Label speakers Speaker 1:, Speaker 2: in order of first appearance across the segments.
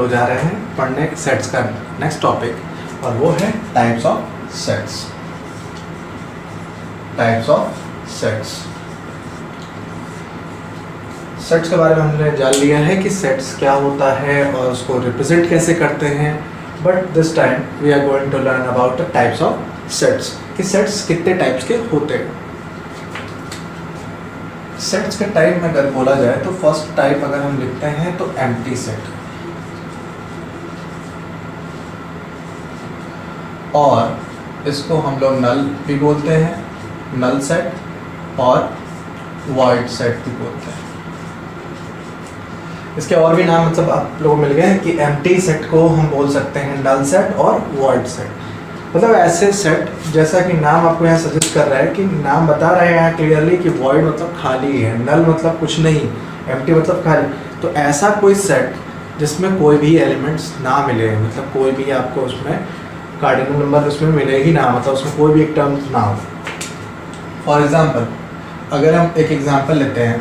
Speaker 1: लोग जा रहे हैं पढ़ने सेट्स का नेक्स्ट टॉपिक, और वो है types of sets. Types of sets. Sets के बारे में हमने जान लिया है कि सेट्स क्या होता है और उसको रिप्रेजेंट कैसे करते हैं, but this time we are going to learn about the types of sets, कि सेट्स कितने टाइप्स के होते हैं। सेट्स के टाइप में अगर बोला जाए तो फर्स्ट टाइप अगर हम लिखते हैं तो एम्प्टी सेट, और इसको हम लोग नल भी बोलते हैं, नल सेट, और वॉइड सेट भी बोलते हैं। इसके और भी नाम मतलब आप लोगों को मिल गए हैं कि एम्प्टी सेट को हम बोल सकते हैं नल सेट और वॉइड सेट। मतलब ऐसे सेट, जैसा कि नाम आपको यहाँ सजेस्ट कर रहा है कि नाम बता रहे हैं यहाँ क्लियरली कि वॉइड मतलब खाली है, नल मतलब कुछ नहीं, एम्प्टी मतलब खाली। तो ऐसा कोई सेट जिसमें कोई भी एलिमेंट्स ना मिले, मतलब कोई भी आपको उसमें कार्डिनल नंबर उसमें मिले ही ना, मतलब उसमें कोई भी एक टर्म ना हो। फॉर एग्जाम्पल अगर हम एक एग्जाम्पल लेते हैं,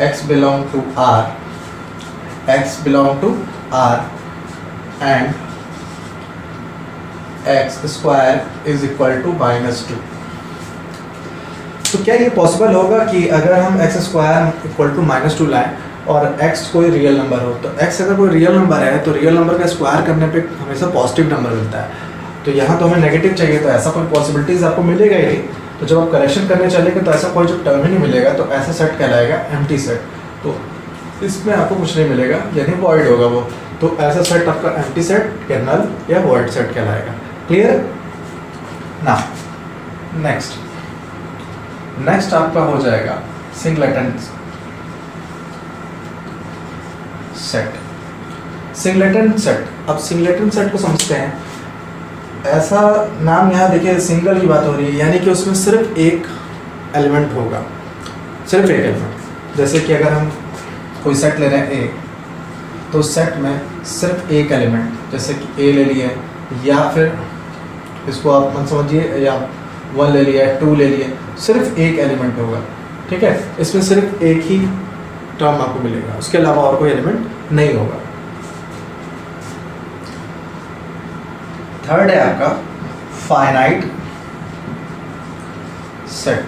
Speaker 1: x belong to R, x belong to R and x square is equal to -2। तो क्या ये पॉसिबल होगा कि अगर हम x स्क्वायर इक्वल टू -2 लाएं और x कोई रियल नंबर हो, तो x अगर कोई रियल नंबर है तो रियल नंबर का स्क्वायर करने पे हमेशा पॉजिटिव नंबर मिलता है। तो यहाँ तो हमें नेगेटिव चाहिए, तो ऐसा कोई पॉसिबिलिटीज आपको मिलेगा ही नहीं। तो जब आप करेक्शन करने चलेंगे तो ऐसा कोई जो टर्म ही नहीं मिलेगा, तो ऐसा सेट कहलाएगा एम्प्टी सेट। तो इसमें आपको कुछ नहीं मिलेगा, यानी वॉइड होगा वो। तो ऐसा सेट आपका एम्प्टी सेट या नल या वॉइड सेट कहलाएगा। क्लियर ना? नेक्स्ट आपका हो जाएगा सिंगलेटन सेट। सिंगलेटन सेट, अब सिंगलेटन सेट को समझते हैं। ऐसा नाम यहाँ देखिए, सिंगल की बात हो रही है, यानी कि उसमें सिर्फ एक एलिमेंट होगा, सिर्फ एक एलिमेंट। जैसे कि अगर हम कोई सेट ले रहे हैं ए, तो सेट में सिर्फ एक एलिमेंट, जैसे कि ए ले लिए, या फिर इसको आप मन समझिए, या 1 ले लिया, 2 ले लिए, सिर्फ एक एलिमेंट होगा। ठीक है, इसमें सिर्फ एक ही टर्म आपको मिलेगा, उसके अलावा और कोई एलिमेंट नहीं होगा। थर्ड है आपका फाइनाइट सेट।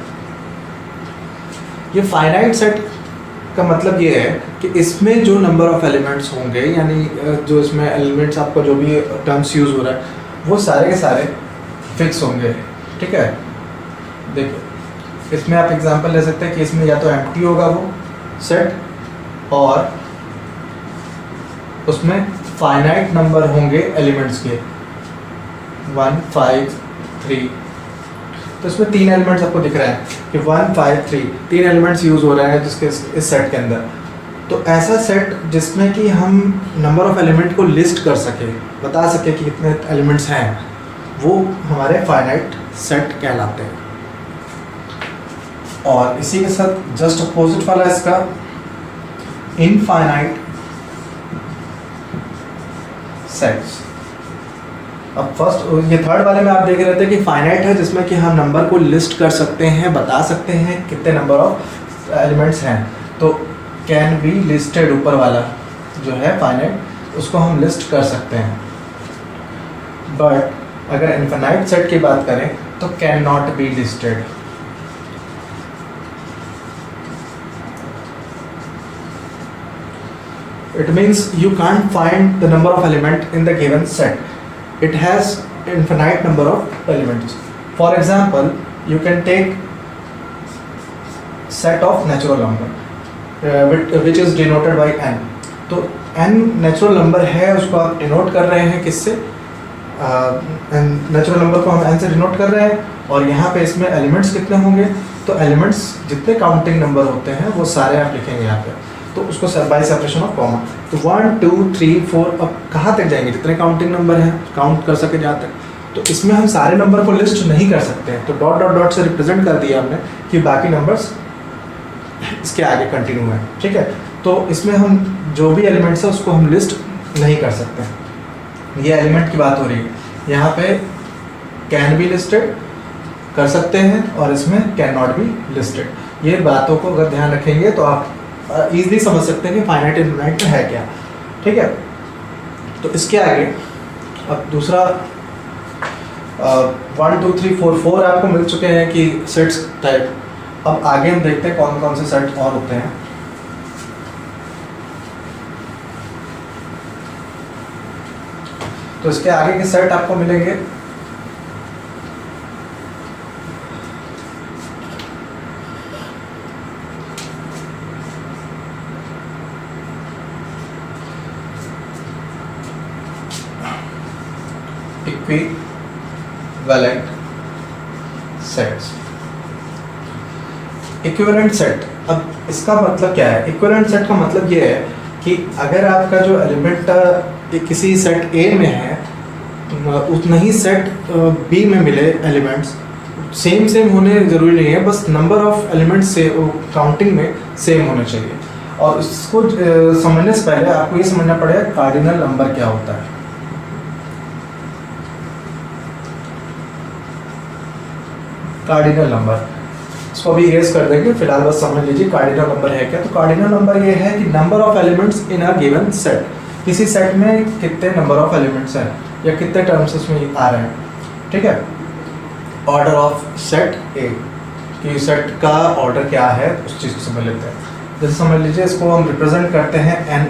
Speaker 1: ये फाइनाइट सेट का मतलब ये है कि इसमें जो नंबर ऑफ एलिमेंट्स होंगे, यानी जो इसमें एलिमेंट्स आपका जो भी टर्म्स यूज़ हो रहा है वो सारे के सारे फिक्स होंगे। ठीक है, देखो इसमें आप एग्जांपल ले सकते हैं कि इसमें या तो एम्प्टी होगा वो सेट, और उसमें फाइनाइट नंबर होंगे एलिमेंट्स के, 1, 5, 3। तो इसमें 3 एलिमेंट्स आपको दिख रहे हैं कि 1, 5, 3, 3 एलिमेंट्स यूज़ हो रहे हैं जिसके इस सेट के अंदर। तो ऐसा सेट जिसमें कि हम नंबर ऑफ एलिमेंट को लिस्ट कर सके, बता सके कि कितने एलिमेंट्स हैं, वो हमारे फाइनाइट सेट कहलाते हैं। और इसी के साथ जस्ट अपोजिट वाला इसका इनफाइनाइट सेट्स। अब फर्स्ट ये थर्ड वाले में आप देख रहे थे कि फाइनाइट है जिसमें कि हम नंबर को लिस्ट कर सकते हैं, बता सकते हैं कितने नंबर ऑफ एलिमेंट्स हैं। तो कैन बी लिस्टेड ऊपर वाला जो है फाइनाइट, उसको हम लिस्ट कर सकते हैं। बट अगर इनफाइनाइट सेट की बात करें तो can not be listed. It means you can't find the number of element in the given set. It has infinite number of elements. For example, you can take set of natural number which is denoted by n. तो n natural number है, उसको आप denote कर रहे हैं किससे? Natural number को हम n से डिनोट कर रहे हैं, और यहाँ पे इसमें एलिमेंट्स कितने होंगे? तो एलिमेंट्स जितने काउंटिंग नंबर होते हैं वो सारे आप लिखेंगे यहाँ पे। तो उसको बाय सेपरेशन ऑफ कॉमा, तो 1, 2, 3, 4, अब कहाँ तक जाएंगे? जितने काउंटिंग नंबर हैं काउंट कर सके जहाँ तक। तो इसमें हम सारे नंबर को लिस्ट नहीं कर सकते हैं, तो डॉट डॉट डॉट से रिप्रेजेंट कर दिया हमने कि बाकी नंबर्स इसके आगे कंटिन्यू है। ठीक है, तो इसमें हम जो भी एलिमेंट्स है उसको हम लिस्ट नहीं कर सकते। ये एलिमेंट की बात हो रही है, यहाँ पे कैन बी लिस्टेड कर सकते हैं और इसमें कैन नॉट बी लिस्टेड। ये बातों को अगर ध्यान रखेंगे तो आप इजीली समझ सकते हैं कि फाइनाइट इनफाइनाइट है क्या। ठीक है, तो इसके आगे अब दूसरा 1 2 3 4 4 आपको मिल चुके हैं कि सेट्स टाइप। अब आगे हम देखते हैं कौन कौन से सेट और होते हैं। तो इसके आगे के सेट आपको मिलेंगे इक्विवेलेंट सेट्स। इक्विवेलेंट सेट, अब इसका मतलब क्या है? इक्विवेलेंट सेट का मतलब ये है कि अगर आपका जो एलिमेंट किसी सेट ए में है, उतना ही सेट बी में मिले एलिमेंट्स, सेम सेम होने ज़रूरी नहीं है, बस नंबर ऑफ एलिमेंट्स से काउंटिंग में सेम होने चाहिए। और इसको समझने से पहले आपको ये समझना पड़ेगा कार्डिनल नंबर क्या होता है। कार्डिनल नंबर, इसको अभी इरेज कर देंगे, फिलहाल बस समझ लीजिए कार्डिनल नंबर है क्या। तो कार्डिनल नंबर ये है कि number of elements in a given set, किसी सेट में कितने नंबर ऑफ एलिमेंट्स हैं या कितने टर्म्स इसमें आ रहे हैं। ठीक है, ऑर्डर ऑफ सेट ए, कि सेट का ऑर्डर क्या है उस चीज़ को समझ लेते हैं। जैसे समझ लीजिए इसको हम रिप्रेजेंट करते हैं एन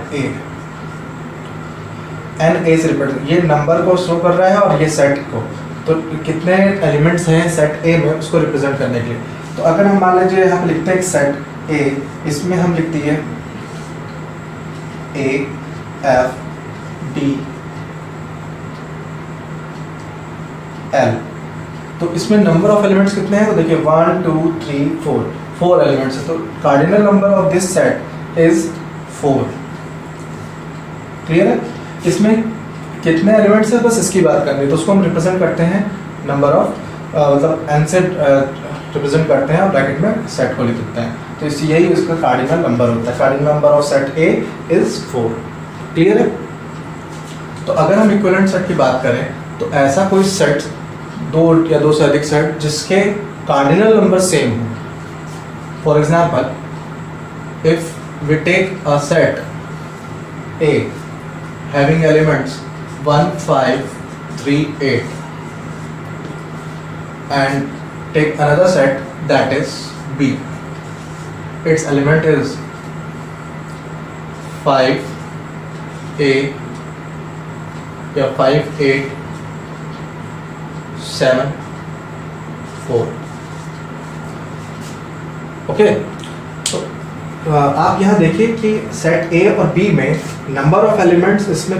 Speaker 1: ए से रिप्रेजेंट, ये नंबर को शो कर रहा है और ये सेट को, तो कितने एलिमेंट्स हैं सेट ए में उसको रिप्रेजेंट करने के लिए। तो अगर हम मान लीजिए हम लिखते हैं सेट ए, इसमें हम लिख दिए ए एफ डी एल, तो इसमें नंबर ऑफ एलिमेंट्स कितने हैं? तो देखिए 1 2 3 4 एलिमेंट्स है। तो cardinal number of this set is 4। Clear है? इसमें कितने एलिमेंट्स है बस इसकी बात करनी है, तो उसको हम रिप्रेजेंट करते हैं नंबर ऑफ मतलब एन से रिप्रेजेंट करते हैं और ब्रैकेट में सेट को लिख देते हैं। तो इस यही उसका कार्डिनल नंबर होता है। Cardinal number of set A is 4। Clear है? तो अगर हम इक्विवेलेंट सेट की बात करें तो ऐसा कोई सेट, दो या दो से अधिक सेट जिसके कार्डिनल नंबर सेम हो। For example, if we take a set A having elements 1 5 3 8 and take another set that is B, its element is 5 A या 5 8 7 4। ओके, तो आप यहाँ देखिए कि सेट ए और बी में नंबर ऑफ एलिमेंट्स इसमें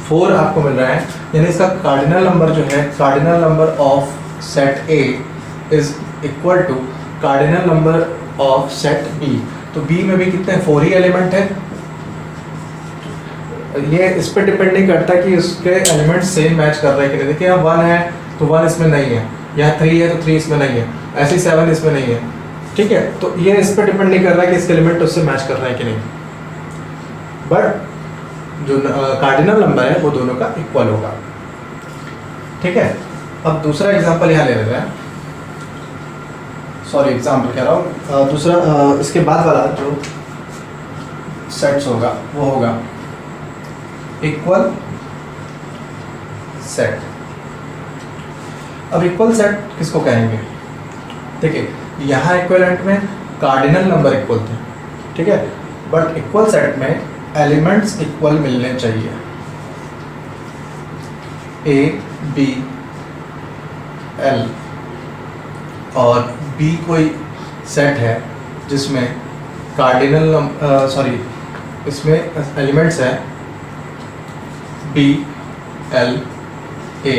Speaker 1: 4 आपको मिल रहा है, यानी इसका कार्डिनल नंबर जो है, cardinal number of set A is equal to cardinal number of set B. तो बी में भी कितने 4 ही एलिमेंट है। ये इस पर डिपेंड नहीं करता कि उसके एलिमेंट्स सेम मैच कर रहे हैं कि नहीं। देखिए यहाँ 1 है तो 1 इसमें नहीं है, यहाँ 3 है तो 3 इसमें नहीं है, ऐसे 7 इसमें नहीं है। ठीक है, तो ये इस पर डिपेंड नहीं कर रहा है कि इसके एलिमेंट उससे मैच कर रहा है कि नहीं, बट जो कार्डिनल नंबर है वो दोनों का इक्वल होगा। ठीक है, अब दूसरा एग्जांपल यहाँ ले लेते हैं। सॉरी, एग्जांपल कह रहा हूँ, दूसरा इसके बाद वाला जो सेट्स होगा वो होगा इक्वल सेट। अब इक्वल सेट किसको कहेंगे? देखिए यहाँ इक्विवेलेंट में कार्डिनल नंबर इक्वल थे, ठीक है, बट इक्वल सेट में एलिमेंट्स इक्वल मिलने चाहिए। ए बी एल और बी कोई सेट है जिसमें कार्डिनल सॉरी इसमें एलिमेंट्स है बी एल ए।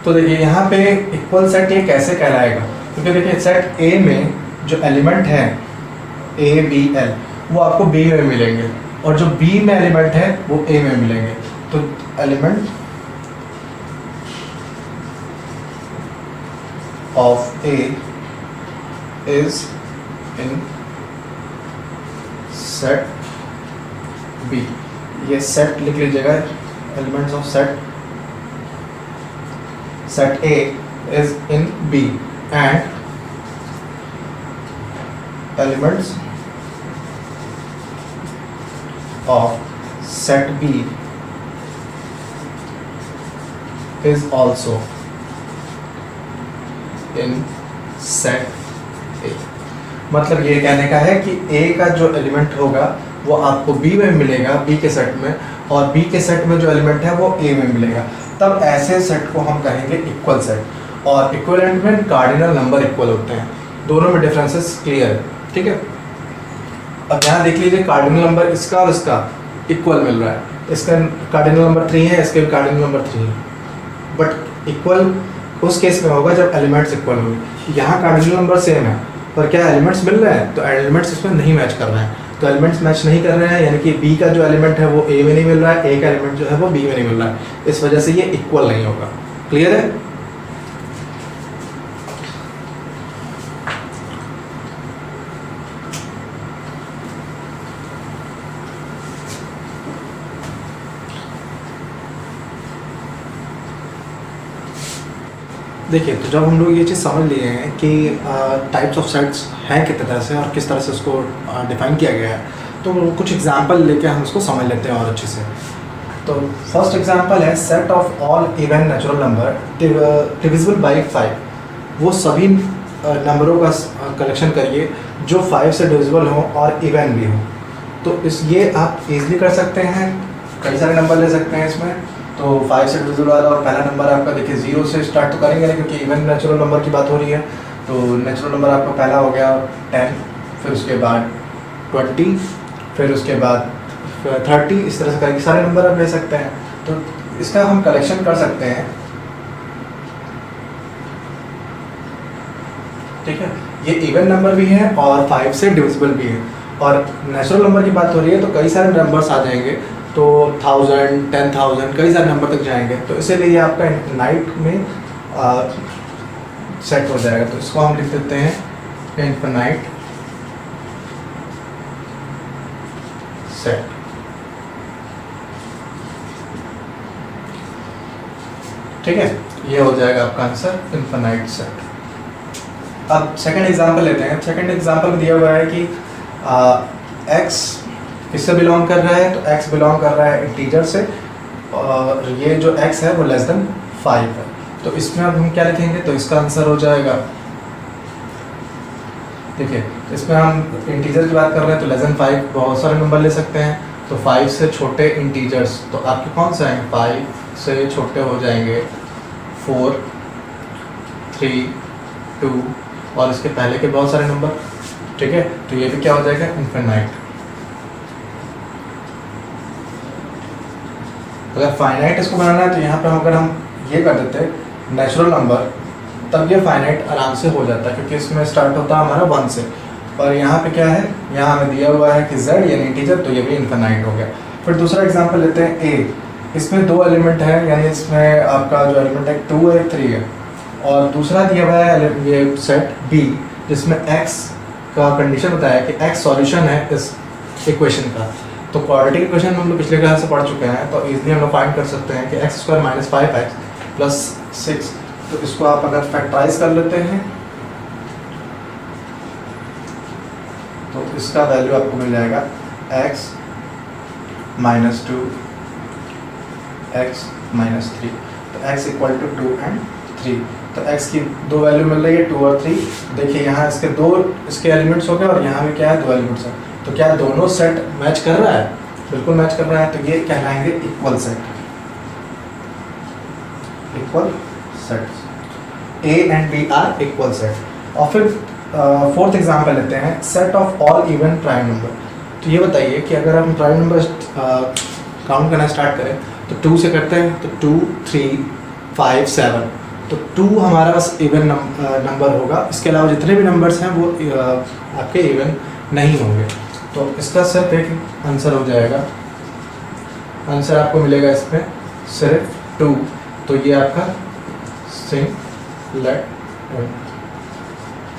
Speaker 1: तो देखिए यहाँ पे इक्वल सेट ये कैसे कहलाएगा, क्योंकि देखिए सेट ए में जो एलिमेंट है ए बी एल वो आपको बी में मिलेंगे और जो बी में एलिमेंट है वो ए में मिलेंगे। तो element of A is in set B. ये सेट लिख लीजिएगा, elements of set A is in B and elements of set B is also in set A। मतलब ये कहने का है कि A का जो एलिमेंट होगा वो आपको B में मिलेगा, B के सेट में, और B के सेट में जो एलिमेंट है वो A में मिलेगा। तब ऐसे सेट को हम कहेंगे इक्वल सेट। और इक्विवेलेंट में कार्डिनल नंबर इक्वल होते हैं, दोनों में डिफरेंसेस क्लियर है, ठीक है। अब यहाँ देख लीजिए कार्डिनल नंबर इसका और इसका इक्वल मिल रहा है, इसका कार्डिनल नंबर 3 है, इसके भी कार्डिनल नंबर 3 है, बट इक्वल उस केस में होगा जब एलिमेंट्स इक्वल होंगे। यहाँ कार्डिनल नंबर सेम है पर क्या एलिमेंट्स मिल रहे हैं, तो एलिमेंट्स इसमें नहीं मैच कर रहे हैं। तो एलिमेंट्स मैच नहीं कर रहे हैं यानी कि B का जो एलिमेंट है वो A में नहीं मिल रहा है, A का एलिमेंट जो है वो B में नहीं मिल रहा है, इस वजह से ये इक्वल नहीं होगा। क्लियर है? देखिए, तो जब हम लोग ये चीज़ समझ लिए हैं कि टाइप्स ऑफ सेट्स हैं कितने तरह से और किस तरह से उसको डिफाइन किया गया है, तो कुछ एग्जांपल लेके हम उसको समझ लेते हैं और अच्छे से। तो फर्स्ट एग्जांपल है set of all even natural number divisible by 5। वो सभी नंबरों का कलेक्शन करिए जो 5 से डिविजिबल हो और इवन भी हो। तो ये आप इजीली कर सकते हैं, कई सारे नंबर ले सकते हैं इसमें। तो 5 से डिविजिबल वाला और पहला नंबर आपका देखिए 0 से स्टार्ट तो करेंगे नहीं क्योंकि इवन नेचुरल नंबर की बात हो रही है। तो नेचुरल नंबर आपका पहला हो गया 10, फिर उसके बाद 20, फिर उसके बाद 30, इस तरह से कई सारे नंबर आप ले सकते हैं। तो इसका हम कलेक्शन कर सकते हैं, ठीक है। ये इवन नंबर भी है और 5 से डिविजिबल भी है। और नेचुरल नंबर की बात हो रही है तो कई सारे नंबर्स आ जाएंगे, तो 1000, 10,000 कई सारे नंबर तक जाएंगे। तो इसीलिए ये आपका इनफिनाइट में सेट हो जाएगा। तो इसको हम लिख देते हैं इनफिनाइट सेट। ठीक है, ये हो जाएगा आपका आंसर इनफिनाइट सेट। अब सेकंड एग्जांपल लेते हैं। सेकंड एग्जांपल में दिया हुआ है कि x किससे बिलोंग कर रहा है, तो x बिलोंग कर रहा है इंटीजर से, और ये जो x है वो लेस देन 5 है। तो इसमें अब हम क्या लिखेंगे, तो इसका आंसर हो जाएगा, देखिए इसमें हम इंटीजर की बात कर रहे हैं तो लेस देन 5 बहुत सारे नंबर ले सकते हैं। तो 5 से छोटे इंटीजर्स तो आपके कौन से आएंगे, 5 से छोटे हो जाएंगे 4, 3, 2 और इसके पहले के बहुत सारे नंबर, ठीक है। तो ये भी क्या हो जाएगा, इनफिनाइट। अगर फाइनाइट इसको बनाना है तो यहाँ पे अगर हम ये कर देते नेचुरल नंबर, तब ये फाइनाइट आराम से हो जाता है क्योंकि इसमें स्टार्ट होता है हमारा 1 से। और यहाँ पे क्या है, यहाँ हमें दिया हुआ है कि z यानी इंटीजर, तो ये भी इनफिनाइट हो गया। फिर दूसरा एग्जांपल लेते हैं a। इसमें 2 एलिमेंट हैं, यानी इसमें आपका जो एलिमेंट है 2 है 3 है। और दूसरा दिया हुआ है ये सेट b जिसमें x का कंडीशन बताया कि x सॉल्यूशन है इस इक्वेशन का। तो क्वाड्रेटिक इक्वेशन हम लोग पिछले क्लास से पढ़ चुके हैं, तो इजीली हम लोग फाइंड कर सकते हैं कि x² - 5x + 6। तो इसको आप अगर फैक्टराइज कर लेते हैं तो इसका वैल्यू आपको मिल जाएगा x - 2 x - 3। तो x = 2 and 3। तो x की 2 वैल्यू मिल रही है 2 और 3। देखिए यहाँ इसके एलिमेंट्स हो गए और यहाँ भी क्या है 2 एलिमेंट्स हैं। तो क्या दोनों सेट मैच कर रहा है, बिल्कुल मैच कर रहा है। तो ये कहलाएंगे equal set, equal set. A and B are equal set. और फिर फोर्थ एग्जांपल लेते हैं, set of all even prime number. तो ये बताइए कि अगर हम प्राइम नंबर काउंट करना स्टार्ट करें तो 2 से करते हैं, तो 2, 3, 5, 7। तो 2 हमारा बस इवन नंबर होगा, इसके अलावा जितने भी नंबर्स हैं वो आपके इवन नहीं होंगे। तो इसका सिर्फ एक आंसर हो जाएगा, आंसर आपको मिलेगा इसमें सिर्फ 2। तो ये आपका सिंगलेट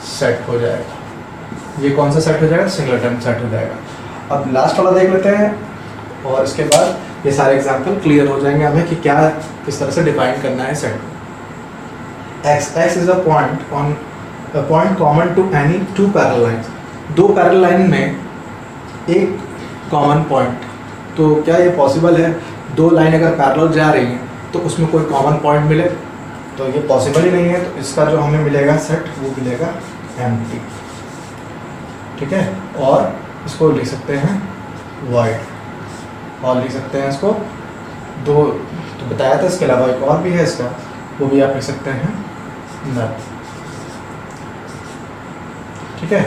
Speaker 1: सेट हो जाएगा। ये कौन सा सेट हो जाएगा, सिंगलेटन सेट हो जाएगा। अब लास्ट वाला देख लेते हैं और इसके बाद ये सारे एग्जांपल क्लियर हो जाएंगे हमें कि क्या किस तरह से डिफाइन करना है set. x is a point common to any 2 parallel lines. दो पैरेलल लाइन में एक कॉमन पॉइंट, तो क्या ये पॉसिबल है दो लाइन अगर पैरेलल जा रही हैं तो उसमें कोई कॉमन पॉइंट मिले? तो ये पॉसिबल ही नहीं है। तो इसका जो हमें मिलेगा सेट वो मिलेगा एम्प्टी, ठीक है। और इसको लिख सकते हैं वॉइड, और लिख सकते हैं इसको दो, तो बताया था इसके अलावा एक और भी है इसका, वो भी आप लिख सकते हैं नल, ठीक है।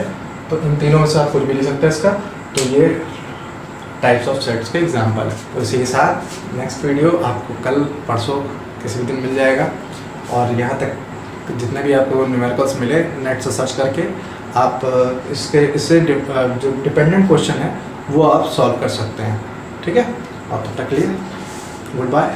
Speaker 1: तो इन तीनों में से आप कुछ भी लिख सकते हैं इसका। तो ये टाइप्स ऑफ सेट्स के एग्जांपल है। तो इसी के साथ नेक्स्ट वीडियो आपको कल परसों किसी भी दिन मिल जाएगा। और यहाँ तक जितने भी आपको न्यूमेरिकल्स मिले नेट से सर्च करके आप इससे जो डिपेंडेंट क्वेश्चन है वो आप सॉल्व कर सकते हैं, ठीक है। और तब तक के लिए गुड बाय।